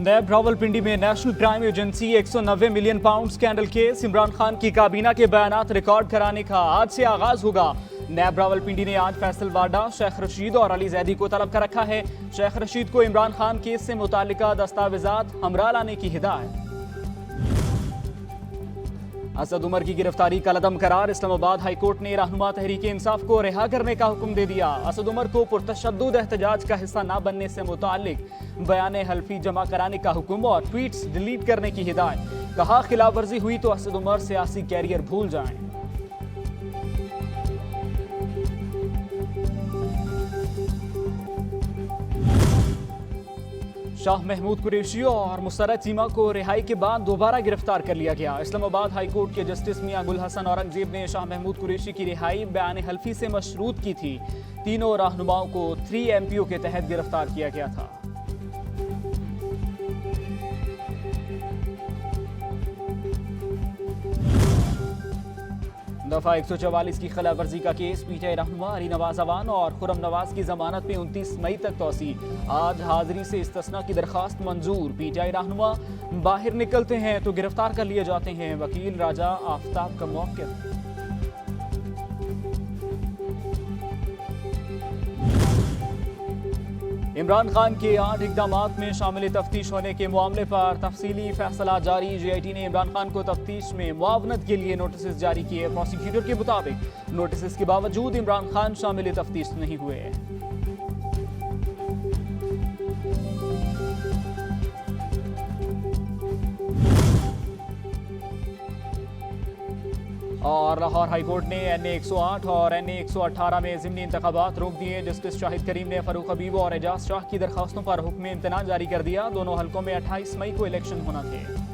नैब रावलपिंडी में national crime agency 190 million pound scandal case Imran Khan की काबीना के बयानात रिकॉर्ड कराने का आज से आगाज होगा। नैब रावलपिंडी ने आज फैसल वाडा, शेख रशीद और अली जैदी को तलब कर रखा है। शेख रशीद को इमरान खान केस से मुतालिका दस्तावेजात हमरा लाने की हिदायत। असद उमर की गिरफ्तारी का कलअदम करार, इस्लामाबाद हाईकोर्ट ने रहनुमा तहरीक इंसाफ को रिहा करने का हुक्म दे दिया। असद उमर को पुरतशद्दुद एहतजाज का हिस्सा न बनने से मुतालिक बयान हल्फी जमा कराने का हुक्म और ट्वीट्स डिलीट करने की हिदायत। कहा, खिलाफ वर्जी हुई तो असद उमर सियासी कैरियर भूल जाएं। शाह महमूद कुरैशी और मुसर्रत चीमा को रिहाई के बाद दोबारा गिरफ्तार कर लिया गया। इस्लामाबाद हाईकोर्ट के जस्टिस मियां गुल हसन औरंगजेब ने शाह महमूद कुरैशी की रिहाई बयान हल्फी से मशरूत की थी। तीनों रहनुमाओं को 3MPO के तहत गिरफ्तार किया गया था। दफा 144 की खिलाफवर्जी का केस, पीटीआई रहनुमा अली नवाज अवान और खुरम नवाज की जमानत में 29 मई तक तौसी। आज हाजिरी से इस्तिस्ना की दरखास्त मंजूर। पीटीआई रहनुमा बाहर निकलते हैं तो गिरफ्तार कर लिए जाते हैं। वकील राजा आफ्ताब का मौक़िफ़। इमरान खान के 8 इक़दामात में शामिल तफ्तीश होने के मामले पर तफसीली फैसला जारी। JIT ने इमरान खान को तफ्तीश में मुआवनत के लिए नोटिस जारी किए। प्रोसिक्यूटर के मुताबिक नोटिस के बावजूद इमरान खान शामिल तफ्तीश नहीं हुए। और लाहौर हाईकोर्ट ने NA 108 और NA 118 में ज़िमनी इंतखाबात रोक दिए। जस्टिस शाहिद करीम ने फ़ारूक हबीब और एजाज शाह की दरखास्तों पर हुक्म इम्तनान जारी कर दिया। दोनों हलकों में 28 मई को इलेक्शन होना थे।